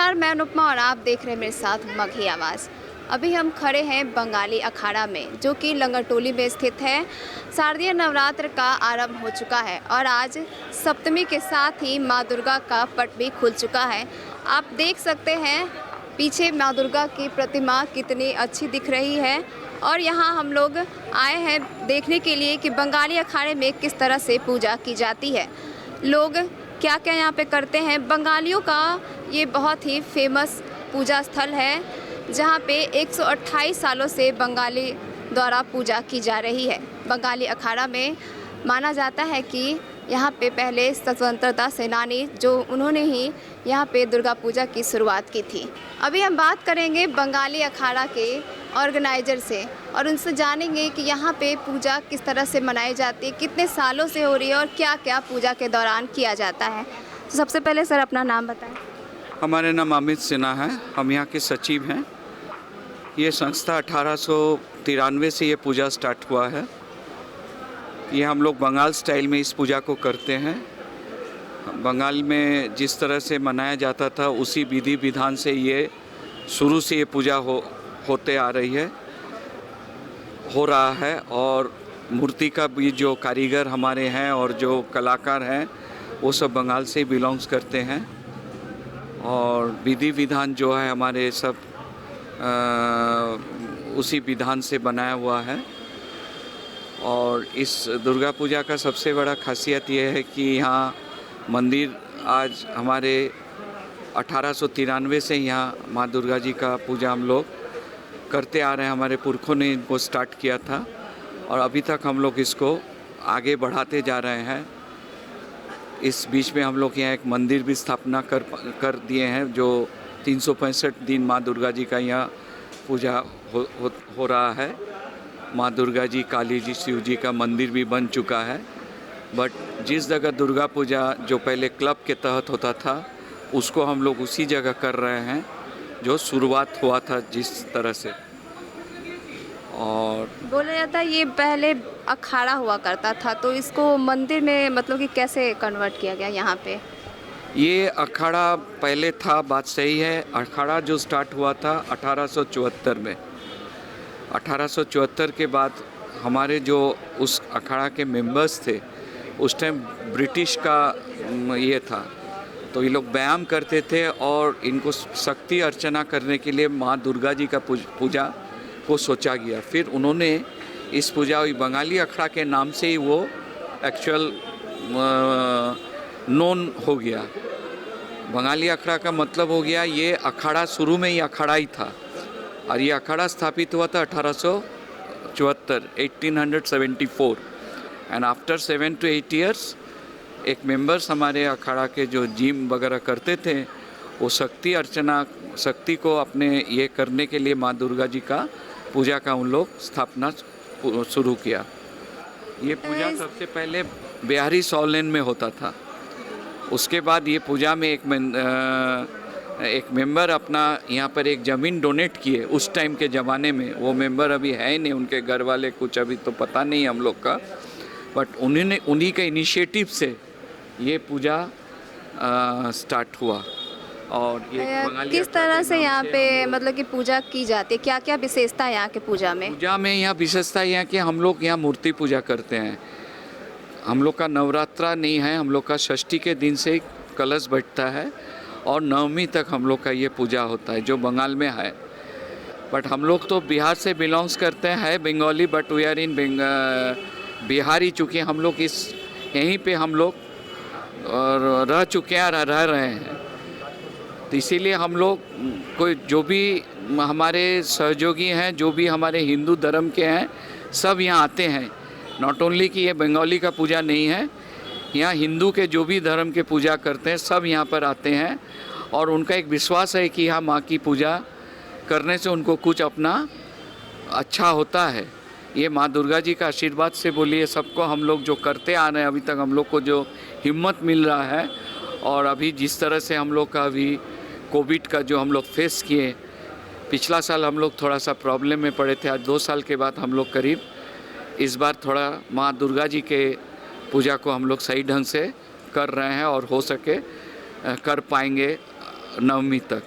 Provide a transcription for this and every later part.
नमस्कार, मैं अनुपमा और आप देख रहे हैं मेरे साथ मगही आवाज़। अभी हम खड़े हैं बंगाली अखाड़ा में, जो कि लंगरटोली में स्थित है। शारदीय नवरात्र का आरंभ हो चुका है और आज सप्तमी के साथ ही माँ दुर्गा का पट भी खुल चुका है। आप देख सकते हैं पीछे माँ दुर्गा की प्रतिमा कितनी अच्छी दिख रही है और यहाँ हम लोग आए हैं देखने के लिए कि बंगाली अखाड़े में किस तरह से पूजा की जाती है। लोग क्या क्या यहाँ पे करते हैं। बंगालियों का ये बहुत ही फेमस पूजा स्थल है जहाँ पे 128 सालों से बंगाली द्वारा पूजा की जा रही है। बंगाली अखाड़ा में माना जाता है कि यहाँ पे पहले स्वतंत्रता सेनानी जो उन्होंने ही यहाँ पे दुर्गा पूजा की शुरुआत की थी। अभी हम बात करेंगे बंगाली अखाड़ा के ऑर्गेनाइजर से और उनसे जानेंगे कि यहाँ पे पूजा किस तरह से मनाई जाती है, कितने सालों से हो रही है और क्या क्या पूजा के दौरान किया जाता है। तो सबसे पहले सर अपना नाम बताएं। हमारे नाम अमित सिन्हा है, हम यहाँ के सचिव हैं। ये संस्था 1893 से ये पूजा स्टार्ट हुआ है। ये हम लोग बंगाल स्टाइल में इस पूजा को करते हैं। बंगाल में जिस तरह से मनाया जाता था उसी विधि विधान से ये शुरू से ये पूजा होते आ रही है, हो रहा है। और मूर्ति का भी जो कारीगर हमारे हैं और जो कलाकार हैं वो सब बंगाल से बिलोंग्स करते हैं। और विधि विधान जो है हमारे सब उसी विधान से बनाया हुआ है। और इस दुर्गा पूजा का सबसे बड़ा खासियत ये है कि यहाँ मंदिर आज हमारे 1893 से यहाँ माँ दुर्गा जी का पूजा हम लोग करते आ रहे हैं। हमारे पुरखों ने इनको स्टार्ट किया था और अभी तक हम लोग इसको आगे बढ़ाते जा रहे हैं। इस बीच में हम लोग यहाँ एक मंदिर भी स्थापना कर दिए हैं जो 365 दिन माँ दुर्गा जी का यहाँ पूजा हो रहा है। माँ दुर्गा जी, काली जी, शिव जी का मंदिर भी बन चुका है। बट जिस जगह दुर्गा पूजा जो पहले क्लब के तहत होता था उसको हम लोग उसी जगह कर रहे हैं जो शुरुआत हुआ था जिस तरह से। और बोला जाता है ये पहले अखाड़ा हुआ करता था, तो इसको मंदिर में मतलब कि कैसे कन्वर्ट किया गया यहाँ पे? ये अखाड़ा पहले था, बात सही है। अखाड़ा जो स्टार्ट हुआ था 1874 में। 1874 के बाद हमारे जो उस अखाड़ा के मेंबर्स थे उस टाइम ब्रिटिश का ये था, तो ये लोग व्यायाम करते थे और इनको शक्ति अर्चना करने के लिए माँ दुर्गा जी का पूजा को सोचा गया। फिर उन्होंने इस पूजा बंगाली अखाड़ा के नाम से ही वो एक्चुअल नोन हो गया। बंगाली अखाड़ा का मतलब हो गया ये अखाड़ा, शुरू में ही अखाड़ा ही था और ये अखाड़ा स्थापित हुआ था 1874 एंड आफ्टर 7 to 8 years एक मेंबर्स हमारे अखाड़ा के जो जिम वगैरह करते थे वो शक्ति अर्चना, शक्ति को अपने ये करने के लिए माँ दुर्गा जी का पूजा का उन लोग स्थापना शुरू किया। ये पूजा सबसे पहले बिहारी सॉलेन में होता था। उसके बाद ये पूजा में एक मेंबर अपना यहाँ पर एक ज़मीन डोनेट किए उस टाइम के ज़माने में। वो मेंबर अभी है नहीं, उनके घर वाले कुछ अभी तो पता नहीं हम लोग का, बट उन्हीं के इनिशिएटिव से ये पूजा स्टार्ट हुआ। और ये किस तरह से यहाँ पे मतलब कि पूजा की जाती है, क्या क्या विशेषता है यहाँ के पूजा में? पूजा में यहाँ विशेषता यह है कि हम लोग यहाँ मूर्ति पूजा करते हैं। हम लोग का नवरात्रा नहीं है, हम लोग का षष्ठी के दिन से कलश बैठता है और नवमी तक हम लोग का ये पूजा होता है जो बंगाल में है। बट हम लोग तो बिहार से बिलोंग्स करते हैं, Bengali, but we are in Bihari. चूँकि हम लोग यहीं पे हम लोग रह चुके हैं, रह रहे हैं, तो इसीलिए हम लोग कोई जो भी हमारे सहयोगी हैं, जो भी हमारे हिंदू धर्म के हैं, सब यहाँ आते हैं। नॉट ओनली कि ये बंगाली का पूजा नहीं है, यहाँ हिंदू के जो भी धर्म के पूजा करते हैं सब यहाँ पर आते हैं। और उनका एक विश्वास है कि यहाँ माँ की पूजा करने से उनको कुछ अपना अच्छा होता है। ये माँ दुर्गा जी का आशीर्वाद से बोलिए सबको हम लोग जो करते आ रहे हैं, अभी तक हम लोग को जो हिम्मत मिल रहा है। और अभी जिस तरह से हम लोग का अभी कोविड का जो हम लोग फेस किए, पिछला साल हम लोग थोड़ा सा प्रॉब्लम में पड़े थे, आज 2 साल के बाद हम लोग करीब इस बार थोड़ा माँ दुर्गा जी के पूजा को हम लोग सही ढंग से कर रहे हैं और हो सके कर पाएंगे नवमी तक।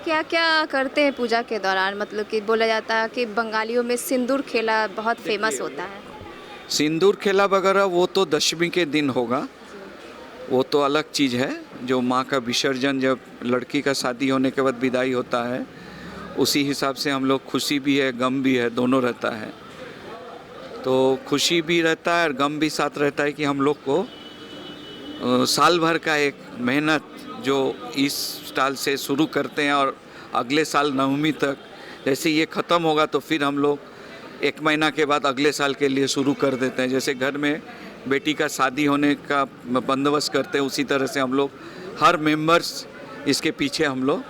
क्या क्या करते हैं पूजा के दौरान? मतलब कि बोला जाता है कि बंगालियों में सिंदूर खेला बहुत फेमस होता है। सिंदूर खेला वगैरह वो तो दशमी के दिन होगा, वो तो अलग चीज़ है। जो माँ का विसर्जन, जब लड़की का शादी होने के बाद विदाई होता है, उसी हिसाब से हम लोग, खुशी भी है गम भी है, दोनों रहता है। तो खुशी भी रहता है और गम भी साथ रहता है कि हम लोग को साल भर का एक मेहनत जो इस साल से शुरू करते हैं और अगले साल नवमी तक, जैसे ये ख़त्म होगा तो फिर हम लोग 1 महीना के बाद अगले साल के लिए शुरू कर देते हैं। जैसे घर में बेटी का शादी होने का बंदोबस्त करते हैं, उसी तरह से हम लोग हर मेंबर्स इसके पीछे हम लोग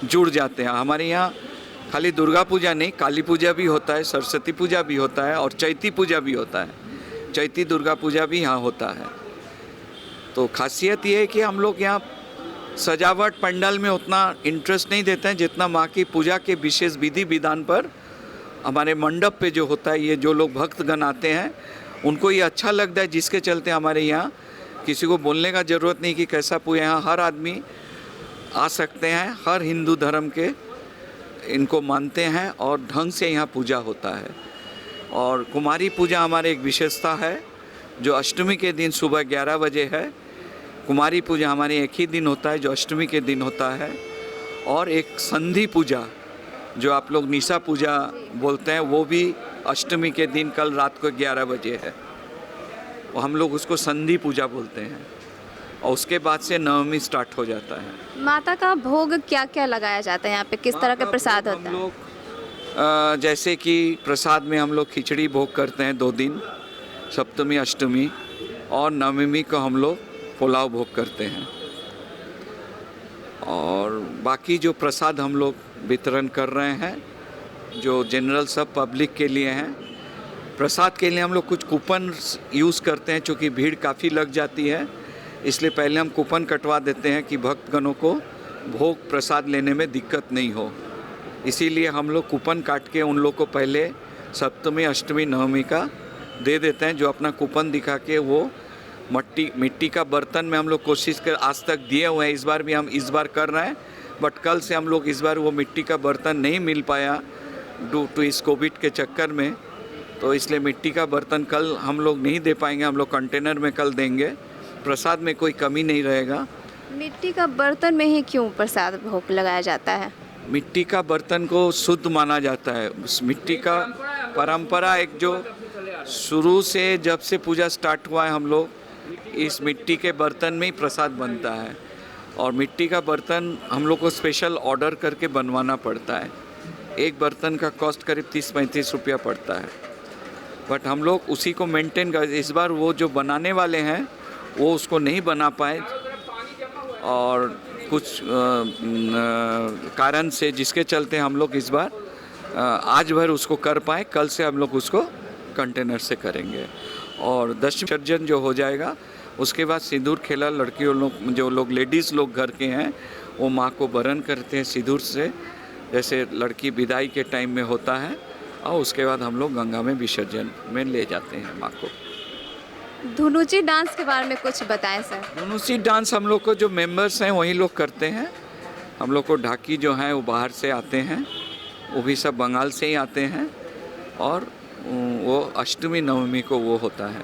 जुड़ जाते हैं। हमारे यहाँ खाली दुर्गा पूजा नहीं, काली पूजा भी होता है, सरस्वती पूजा भी होता है और चैती पूजा भी होता है। चैती दुर्गा पूजा भी यहाँ होता है। तो खासियत ये है कि हम लोग यहाँ सजावट पंडाल में उतना इंटरेस्ट नहीं देते हैं जितना माँ की पूजा के विशेष विधि विधान पर हमारे मंडप पे जो होता है। ये जो लोग भक्तगण आते हैं उनको ये अच्छा लगता है, जिसके चलते हमारे यहाँ किसी को बोलने का ज़रूरत नहीं कि कैसा पूजा, यहाँ हर आदमी आ सकते हैं, हर हिंदू धर्म के इनको मानते हैं और ढंग से यहाँ पूजा होता है। और कुमारी पूजा हमारे एक विशेषता है जो अष्टमी के दिन सुबह 11 बजे है। कुमारी पूजा हमारे एक ही दिन होता है जो अष्टमी के दिन होता है। और एक संधि पूजा जो आप लोग निशा पूजा बोलते हैं, वो भी अष्टमी के दिन कल रात को 11 बजे है। और हम लोग उसको संधि पूजा बोलते हैं। और उसके बाद से नवमी स्टार्ट हो जाता है। माता का भोग क्या क्या लगाया जाता है यहाँ पे? किस तरह का प्रसाद होता हम है? लोग जैसे कि प्रसाद में हम लोग खिचड़ी भोग करते हैं 2 दिन, सप्तमी अष्टमी, और नवमी को हम लोग पुलाव भोग करते हैं। और बाकी जो प्रसाद हम लोग वितरण कर रहे हैं जो जनरल सब पब्लिक के लिए हैं, प्रसाद के लिए हम लोग कुछ कूपन यूज़ करते हैं। चूँकि भीड़ काफ़ी लग जाती है, इसलिए पहले हम कूपन कटवा देते हैं कि भक्तगणों को भोग प्रसाद लेने में दिक्कत नहीं हो। इसीलिए हम लोग कूपन काट के उन लोग को पहले सप्तमी अष्टमी नवमी का दे देते हैं। जो अपना कूपन दिखा के वो मिट्टी का बर्तन में हम लोग कोशिश कर, आज तक दिए हुए हैं, इस बार भी हम इस बार कर रहे हैं। बट कल से हम लोग इस बार वो मिट्टी का बर्तन नहीं मिल पाया ड्यू टू इस कोविड के चक्कर में, तो इसलिए मिट्टी का बर्तन कल हम लोग नहीं दे पाएंगे। हम लोग कंटेनर में कल देंगे। प्रसाद में कोई कमी नहीं रहेगा। मिट्टी का बर्तन में ही क्यों प्रसाद भोग लगाया जाता है? मिट्टी का बर्तन को शुद्ध माना जाता है। उस मिट्टी का परंपरा एक जो शुरू से जब से पूजा स्टार्ट हुआ है, हम लोग इस मिट्टी के बर्तन में ही प्रसाद बनता है। और मिट्टी का बर्तन हम लोग को स्पेशल ऑर्डर करके बनवाना पड़ता है। एक बर्तन का कॉस्ट करीब 30-35 रुपया पड़ता है। बट हम लोग उसी को मेंटेन कर, इस बार वो जो बनाने वाले हैं वो उसको नहीं बना पाए और कुछ कारण से, जिसके चलते हम लोग इस बार आज भर उसको कर पाए। कल से हम लोग उसको कंटेनर से करेंगे। और दशमी विसर्जन जो हो जाएगा उसके बाद सिंदूर खेला, लड़कियों लोग, जो लोग लेडीज़ लोग घर के हैं, वो माँ को वरण करते हैं सिंदूर से, जैसे लड़की विदाई के टाइम में होता है। और उसके बाद हम लोग गंगा में विसर्जन में ले जाते हैं माँ को। धुनुची डांस के बारे में कुछ बताएं सर। धुनुची डांस हम लोग को जो मेंबर्स हैं वही लोग करते हैं। हम लोग को ढाकी जो हैं वो बाहर से आते हैं, वो भी सब बंगाल से ही आते हैं। और वो अष्टमी नवमी को वो होता है।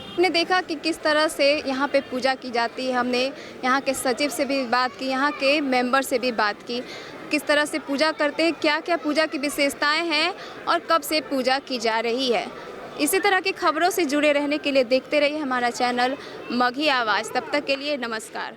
हमने देखा कि किस तरह से यहाँ पे पूजा की जाती है। हमने यहाँ के सचिव से भी बात की, यहाँ के मेंबर से भी बात की, किस तरह से पूजा करते हैं, क्या क्या पूजा की विशेषताएं हैं और कब से पूजा की जा रही है। इसी तरह की खबरों से जुड़े रहने के लिए देखते रहिए हमारा चैनल मगही आवाज़। तब तक के लिए नमस्कार।